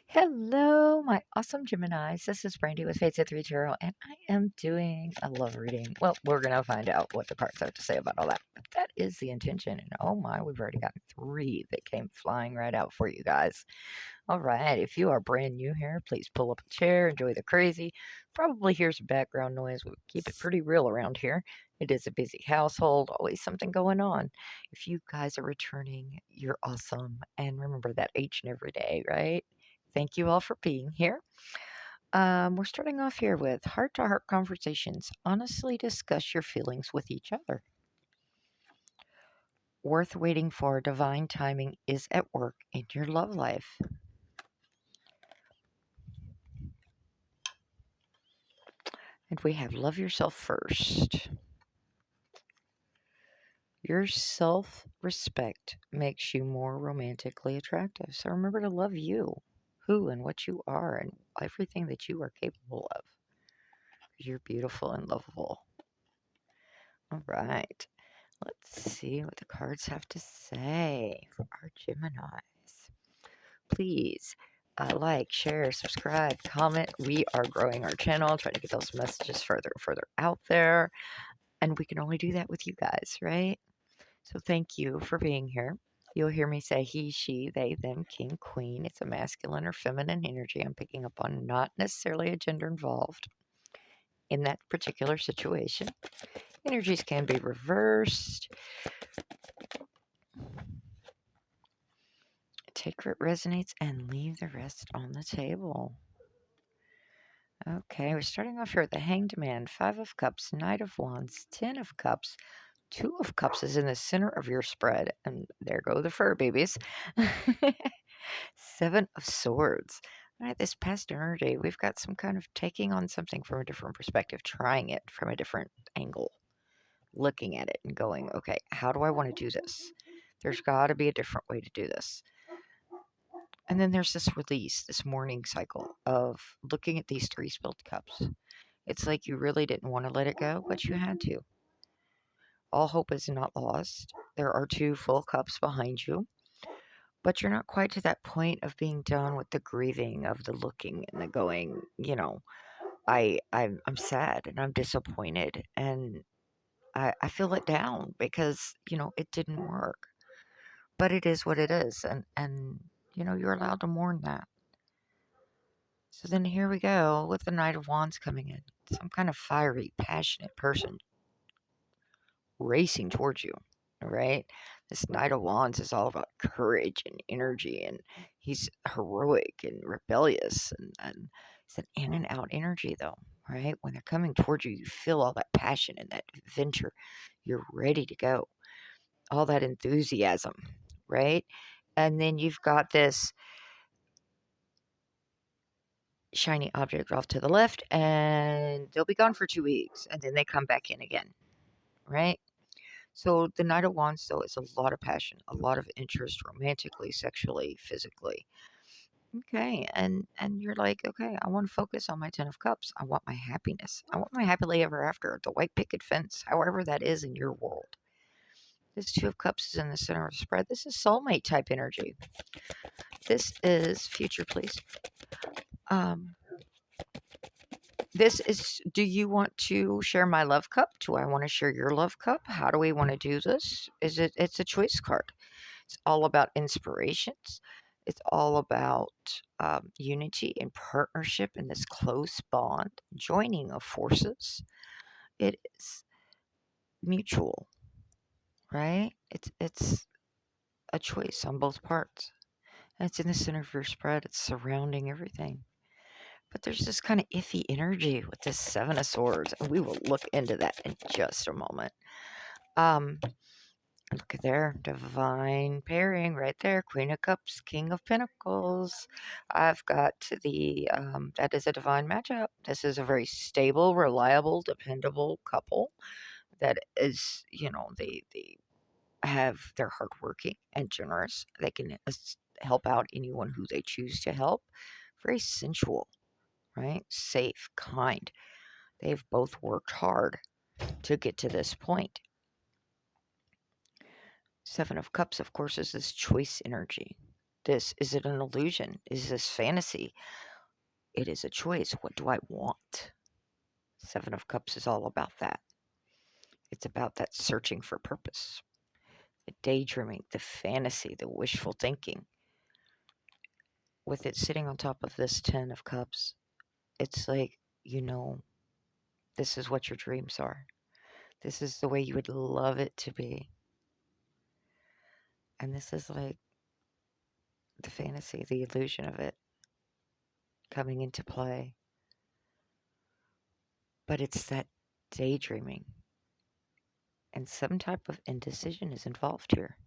Hello, my awesome Geminis. This is Brandy with Fates at 3 Tarot, and I am doing a love reading. Well, we're going to find out what the cards have to say about all that, but that is the intention. And oh my, we've already got three that came flying right out for you guys. All right, if you are brand new here, please pull up a chair, enjoy the crazy. Probably hear some background noise. We keep it pretty real around here. It is a busy household, always something going on. If you guys are returning, you're awesome. And remember that each and every day, right? Thank you all for being here. We're starting off here with heart to heart conversations. Honestly discuss your feelings with each other. Worth waiting for. Divine timing is at work in your love life. And we have love yourself first. Your self respect makes you more romantically attractive. So remember to love you, who and what you are, and everything that you are capable of. You're beautiful and lovable. All right. Let's see what the cards have to say for our Geminis. Please like, share, subscribe, comment. We are growing our channel, trying to get those messages further and further out there. And we can only do that with you guys, right? So thank you for being here. You'll hear me say he, she, they, them, king, queen. It's a masculine or feminine energy I'm picking up on, not necessarily a gender involved in that particular situation. Energies can be reversed. Take what resonates and leave the rest on the table. Okay, we're starting off here with the Hanged Man, Five of Cups, Knight of Wands, Ten of Cups. Two of Cups is in the center of your spread, and there go the fur babies. Seven of Swords. All right, this past energy, we've got some kind of taking on something from a different perspective, trying it from a different angle, looking at it and going, okay, how do I want to do this? There's got to be a different way to do this. And then there's this release, this mourning cycle of looking at these three spilled cups. It's like you really didn't want to let it go, but you had to. All hope is not lost. There are two full cups behind you, but you're not quite to that point of being done with the grieving, of the looking and the going, I'm sad and I'm disappointed and I feel let down because, it didn't work. But it is what it is, and you're allowed to mourn that. So then here we go with the Knight of Wands coming in. Some kind of fiery, passionate person racing towards you, right? This Knight of Wands is all about courage and energy, and he's heroic and rebellious, and it's an in and out energy, though, right? When they're coming towards you, you feel all that passion and that adventure. You're ready to go, all that enthusiasm, right? And then you've got this shiny object off to the left, and they'll be gone for 2 weeks, and then they come back in again, right? So the Knight of Wands, though, is a lot of passion, a lot of interest, romantically, sexually, physically. Okay, and you're like, okay, I want to focus on my Ten of Cups. I want my happiness. I want my happily ever after, the white picket fence, however that is in your world. This Two of Cups is in the center of the spread. This is soulmate type energy. This is future, please. This is, do you want to share my love cup? Do I want to share your love cup? How do we want to do this? It's a choice card. It's all about inspirations. It's all about unity and partnership in this close bond, joining of forces. It is mutual, right? It's a choice on both parts. And it's in the center of your spread. It's surrounding everything. But there's this kind of iffy energy with this Seven of Swords, and we will look into that in just a moment. Look at there, divine pairing right there. Queen of Cups, King of Pentacles. I've got that is a divine matchup. This is a very stable, reliable, dependable couple that is, they're hardworking and generous. They can help out anyone who they choose to help. Very sensual, right? Safe, kind. They've both worked hard to get to this point. Seven of Cups, of course, is this choice energy. this? Is it an illusion? Is this fantasy? It is a choice. What do I want? Seven of Cups is all about that. It's about that searching for purpose, the daydreaming, the fantasy, the wishful thinking. With it sitting on top of this Ten of Cups, it's like, you know, this is what your dreams are. This is the way you would love it to be. And this is like the fantasy, the illusion of it coming into play. But it's that daydreaming. And some type of indecision is involved here.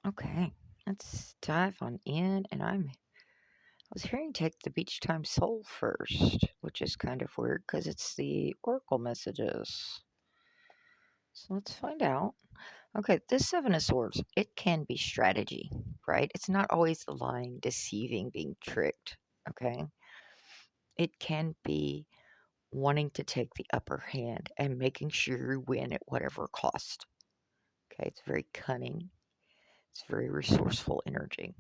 Okay, let's dive on in. And I was hearing take the Beach Time Soul first, which is kind of weird because it's the Oracle messages. So let's find out. Okay, this Seven of Swords, it can be strategy, right? It's not always the lying, deceiving, being tricked, okay? It can be wanting to take the upper hand and making sure you win at whatever cost. Okay, it's very cunning, it's very resourceful energy.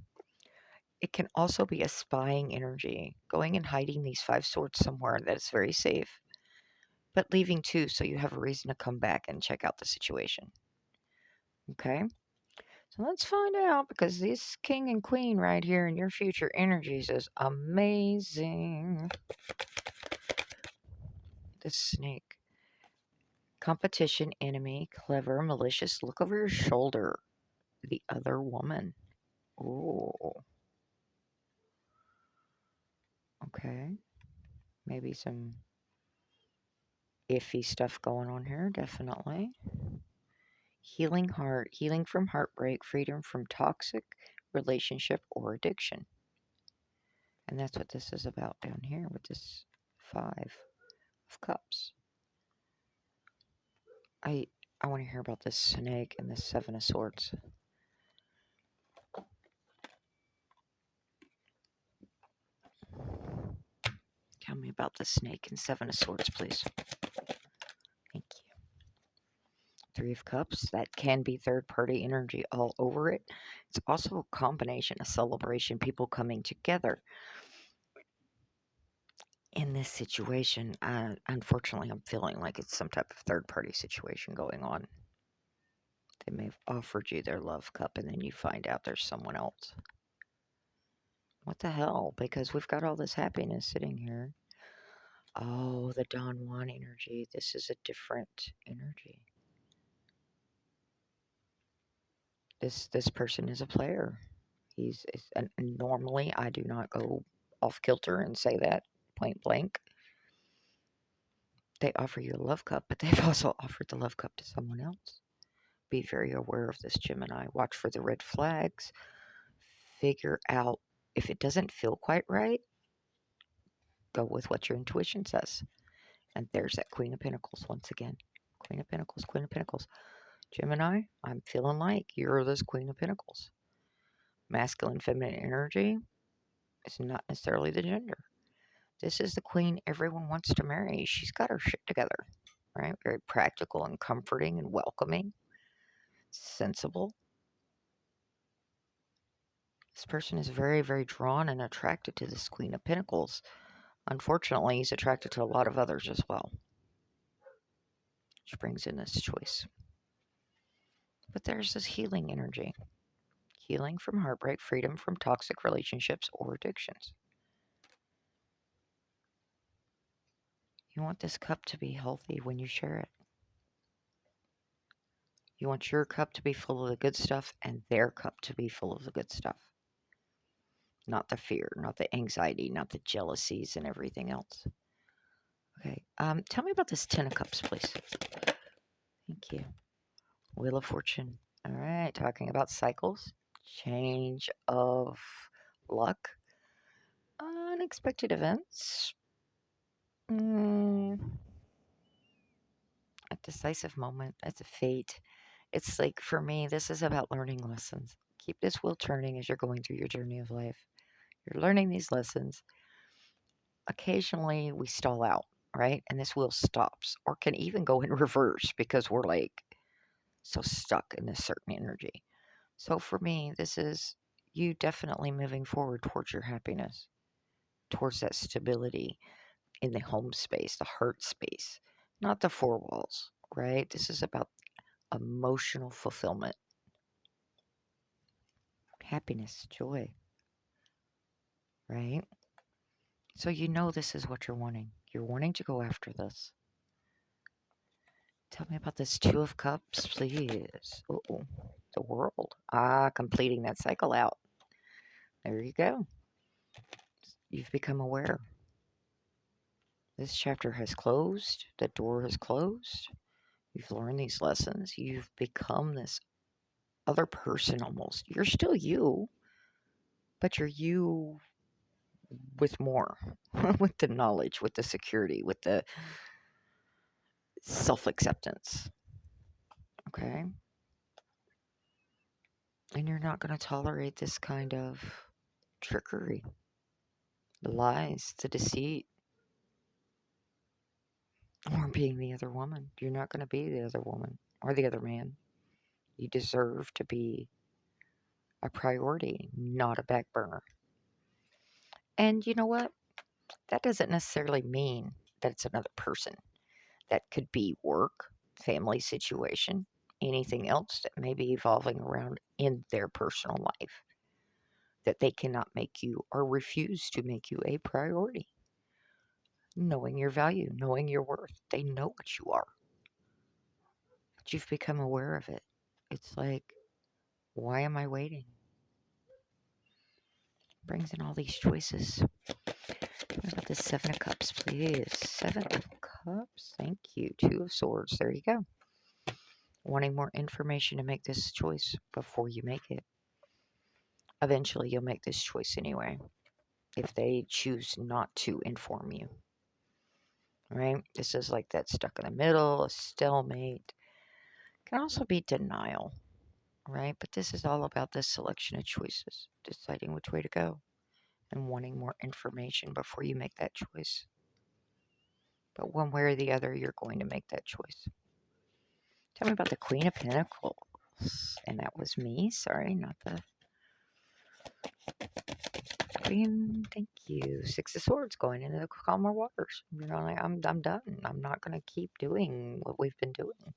It can also be a spying energy, going and hiding these Five Swords somewhere that is very safe, but leaving too so you have a reason to come back and check out the situation. Okay? So let's find out because this king and queen right here in your future energies is amazing. This snake. Competition, enemy, clever, malicious, look over your shoulder. The other woman. Ooh. Okay. Maybe some iffy stuff going on here, definitely. Healing heart, healing from heartbreak, freedom from toxic relationship or addiction. And that's what this is about down here with this Five of Cups. I want to hear about this snake and this Seven of Swords. Tell me about the snake and Seven of Swords, please. Thank you. Three of Cups, that can be third party energy all over it. It's also a combination, a celebration, people coming together. In this situation, unfortunately, I'm feeling like it's some type of third party situation going on. They may have offered you their love cup and then you find out there's someone else. What the hell? Because we've got all this happiness sitting here. Oh, the Don Juan energy. This is a different energy. This person is a player. And normally I do not go off kilter and say that point blank. They offer you a love cup, but they've also offered the love cup to someone else. Be very aware of this, Gemini. Watch for the red flags. Figure out if it doesn't feel quite right. Go with what your intuition says. And there's that Queen of Pentacles once again. Queen of Pentacles, Queen of Pentacles. Gemini, I'm feeling like you're this Queen of Pentacles. Masculine, feminine energy is not necessarily the gender. This is the queen everyone wants to marry. She's got her shit together, right? Very practical and comforting and welcoming, sensible. This person is very, very drawn and attracted to this Queen of Pentacles. Unfortunately, he's attracted to a lot of others as well, which brings in this choice. But there's this healing energy. Healing from heartbreak, freedom from toxic relationships or addictions. You want this cup to be healthy when you share it. You want your cup to be full of the good stuff and their cup to be full of the good stuff. Not the fear, not the anxiety, not the jealousies and everything else. Okay, tell me about this Ten of Cups, please. Thank you. Wheel of Fortune. All right, talking about cycles, change of luck, unexpected events, a decisive moment. It's a fate. It's like, for me, this is about learning lessons. Keep this wheel turning as you're going through your journey of life. You're learning these lessons. Occasionally, we stall out, right? And this wheel stops or can even go in reverse because we're like so stuck in this certain energy. So for me, this is you definitely moving forward towards your happiness, towards that stability in the home space, the heart space, not the four walls, right? This is about emotional fulfillment, happiness, joy, right? So you know this is what you're wanting. You're wanting to go after this. Tell me about this Two of Cups, please. Oh, the world. Ah, completing that cycle out. There you go. You've become aware. This chapter has closed. The door has closed. You've learned these lessons. You've become this other person almost. You're still you, but you're you with more, with the knowledge, with the security, with the self acceptance. Okay? And you're not going to tolerate this kind of trickery, the lies, the deceit, or being the other woman. You're not going to be the other woman or the other man. You deserve to be a priority, not a back burner. And you know what? That doesn't necessarily mean that it's another person. That could be work, family situation, anything else that may be evolving around in their personal life that they cannot make you or refuse to make you a priority. Knowing your value, knowing your worth. They know what you are, but you've become aware of it. It's like, why am I waiting? Brings in all these choices. What about the Seven of Cups, please? Seven of Cups. Thank you. Two of Swords. There you go. Wanting more information to make this choice before you make it. Eventually, you'll make this choice anyway if they choose not to inform you. Right? This is like that stuck in the middle, a stalemate. Can also be denial, right? But this is all about the selection of choices, deciding which way to go and wanting more information before you make that choice. But one way or the other, you're going to make that choice. Tell me about the Queen of Pentacles. And that was me. Sorry, not the Queen. Thank you. Six of Swords going into the calmer waters. You know, like, I'm done. I'm not going to keep doing what we've been doing.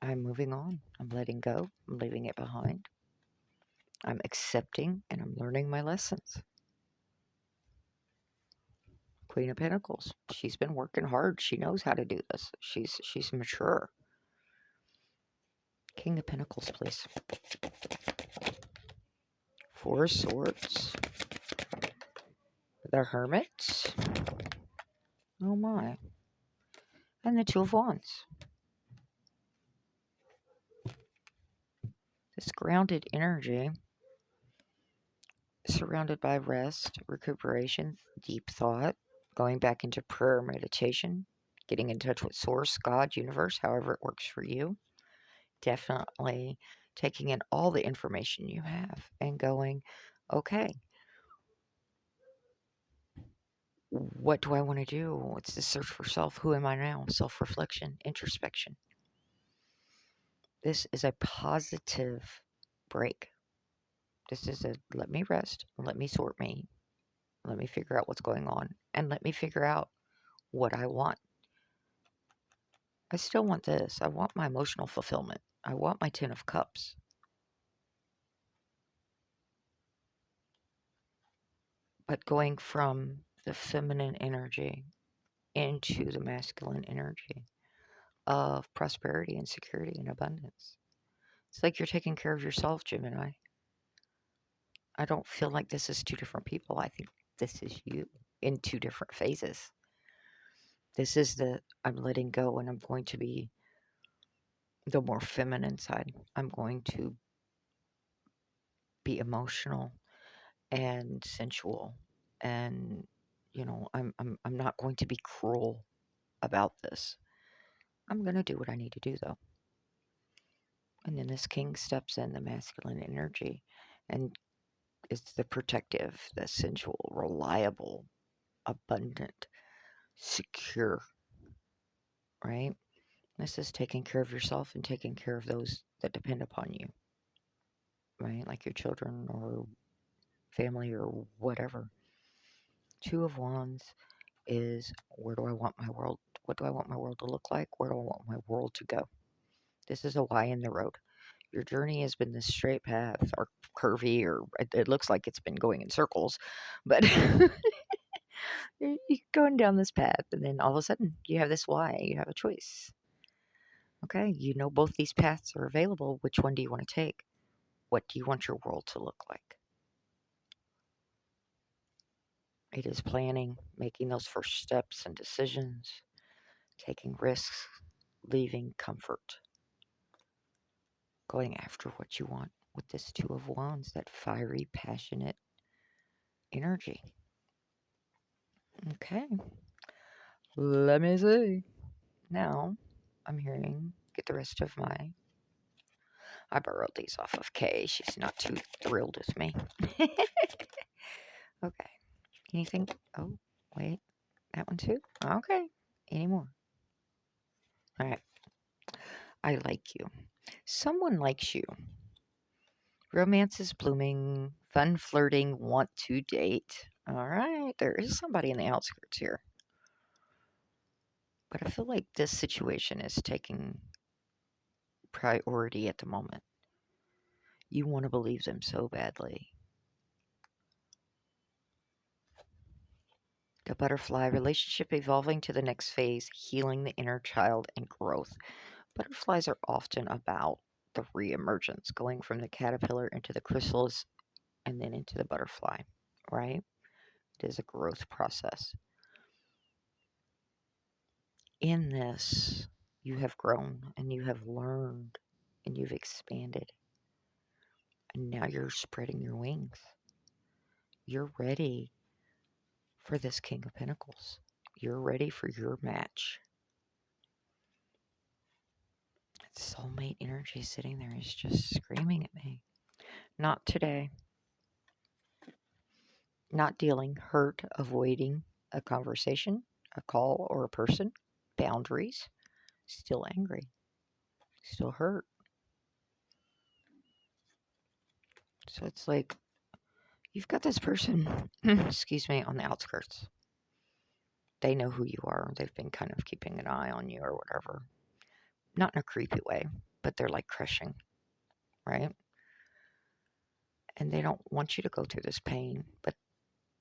I'm moving on. I'm letting go. I'm leaving it behind. I'm accepting and I'm learning my lessons. Queen of Pentacles. She's been working hard. She knows how to do this. She's mature. King of Pentacles, please. Four of Swords. The Hermit. Oh my. And the Two of Wands. This grounded energy, surrounded by rest, recuperation, deep thought, going back into prayer, meditation, getting in touch with Source, God, Universe, however it works for you. Definitely taking in all the information you have and going, okay, what do I want to do? It's the search for self. Who am I now? Self reflection, introspection. This is a positive break. This is a let me rest, let me sort me, let me figure out what's going on, and let me figure out what I want. I still want this. I want my emotional fulfillment. I want my Ten of Cups. But going from the feminine energy into the masculine energy of prosperity and security and abundance. It's like you're taking care of yourself, Gemini. I don't feel like this is two different people. I think this is you in two different phases. This is the I'm letting go and I'm going to be the more feminine side. I'm going to be emotional and sensual and I'm not going to be cruel about this. I'm going to do what I need to do though. And then this king steps in the masculine energy and it's the protective, the sensual, reliable, abundant, secure, right? This is taking care of yourself and taking care of those that depend upon you. right? Like your children or family or whatever. Two of Wands is where do I want my world? What do I want my world to look like? Where do I want my world to go? This is a Y in the road. Your journey has been this straight path or curvy, or it looks like it's been going in circles, but you're going down this path, and then all of a sudden you have this Y. You have a choice. Okay, you know both these paths are available. Which one do you want to take? What do you want your world to look like? It is planning, making those first steps and decisions, taking risks, leaving comfort, going after what you want with this Two of Wands, that fiery, passionate energy. Okay, let me see. Now, I'm hearing, get the rest of my. I borrowed these off of Kay. She's not too thrilled with me. Okay, anything? Oh, wait, that one too? Okay, any more? All right, I like you. Someone likes you. Romance is blooming, fun flirting, want to date. All right, there is somebody in the outskirts here. But I feel like this situation is taking priority at the moment. You want to believe them so badly. The butterfly relationship evolving to the next phase, healing the inner child and growth. Butterflies are often about the reemergence, going from the caterpillar into the chrysalis and then into the butterfly, right? It is a growth process. In this, you have grown and you have learned and you've expanded. And now you're spreading your wings. You're ready for this King of Pentacles. You're ready for your match. Soulmate energy sitting there is just screaming at me. Not today. Not dealing, hurt, avoiding a conversation, a call, or a person. Boundaries. Still angry. Still hurt. So it's like you've got this person, excuse me, on the outskirts. They know who you are. They've been kind of keeping an eye on you or whatever. Not in a creepy way, but they're like crushing, right? And they don't want you to go through this pain, but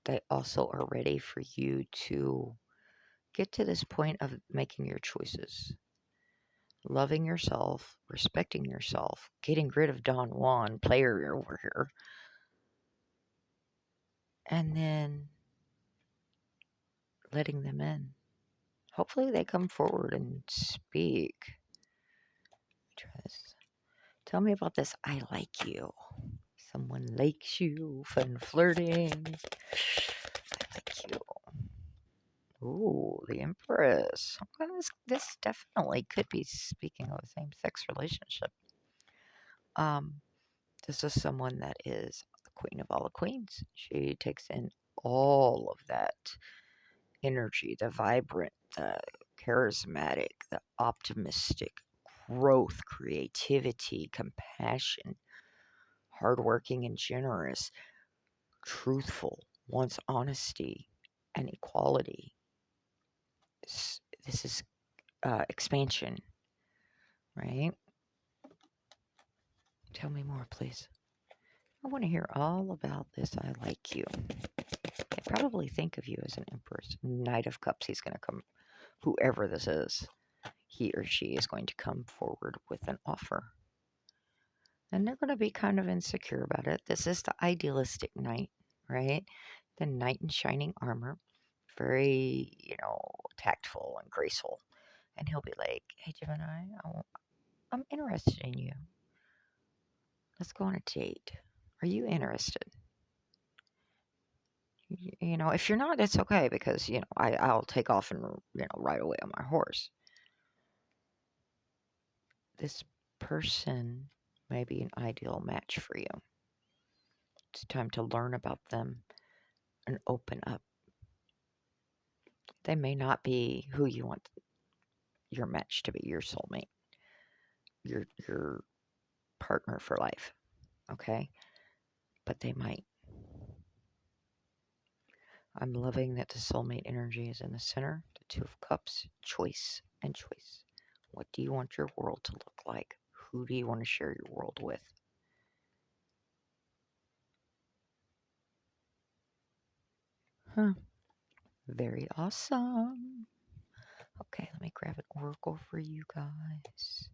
they also are ready for you to get to this point of making your choices. Loving yourself, respecting yourself, getting rid of Don Juan, player over here, and then letting them in. Hopefully they come forward and speak. Try this. Tell me about this. I like you. Someone likes you. Fun flirting. I like you. Ooh, the Empress. Well, this definitely could be speaking of a same-sex relationship. Um, this is someone that is the queen of all the queens. She takes in all of that energy, the vibrant, the charismatic, the optimistic, growth, creativity, compassion, hardworking and generous, truthful, wants honesty and equality. This is expansion, right? Tell me more, please. I want to hear all about this. I like you. I probably think of you as an empress. Knight of Cups. He's going to come, whoever this is, he or she is going to come forward with an offer. And they're going to be kind of insecure about it. This is the idealistic knight, right? The knight in shining armor. Very, tactful and graceful. And he'll be like, hey, Gemini, I'm interested in you. Let's go on a date. Are you interested? If you're not, it's okay because, I'll take off and, ride away on my horse. This person may be an ideal match for you. It's time to learn about them and open up. They may not be who you want your match to be, your soulmate, your partner for life. Okay? But they might. I'm loving that the soulmate energy is in the center. The Two of Cups, choice and choice. What do you want your world to look like? Who do you want to share your world with? Huh. Very awesome. Okay, let me grab an oracle for you guys.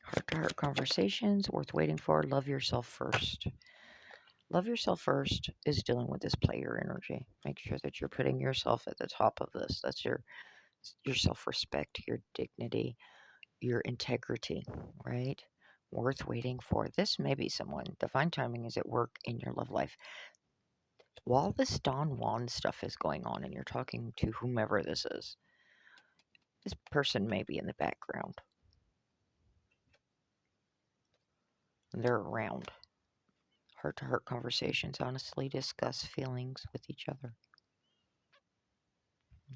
Heart-to-heart conversations worth waiting for. Love yourself first. Love yourself first is dealing with this player energy. Make sure that you're putting yourself at the top of this. That's your self-respect, your dignity, your integrity, right? Worth waiting for. This may be someone. Divine timing is at work in your love life. While this Don Juan stuff is going on and you're talking to whomever this is, this person may be in the background. They're around. Heart to heart conversations. Honestly discuss feelings with each other.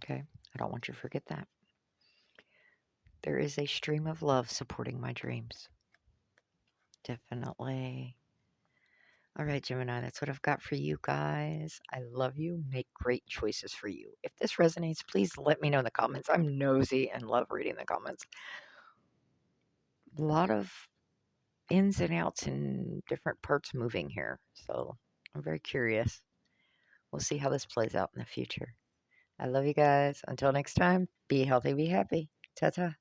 Okay? I don't want you to forget that. There is a stream of love supporting my dreams. Definitely. All right, Gemini, that's what I've got for you guys. I love you. Make great choices for you. If this resonates, please let me know in the comments. I'm nosy and love reading the comments. A lot of ins and outs and different parts moving here. So I'm very curious. We'll see how this plays out in the future. I love you guys. Until next time, be healthy, be happy. Ta ta.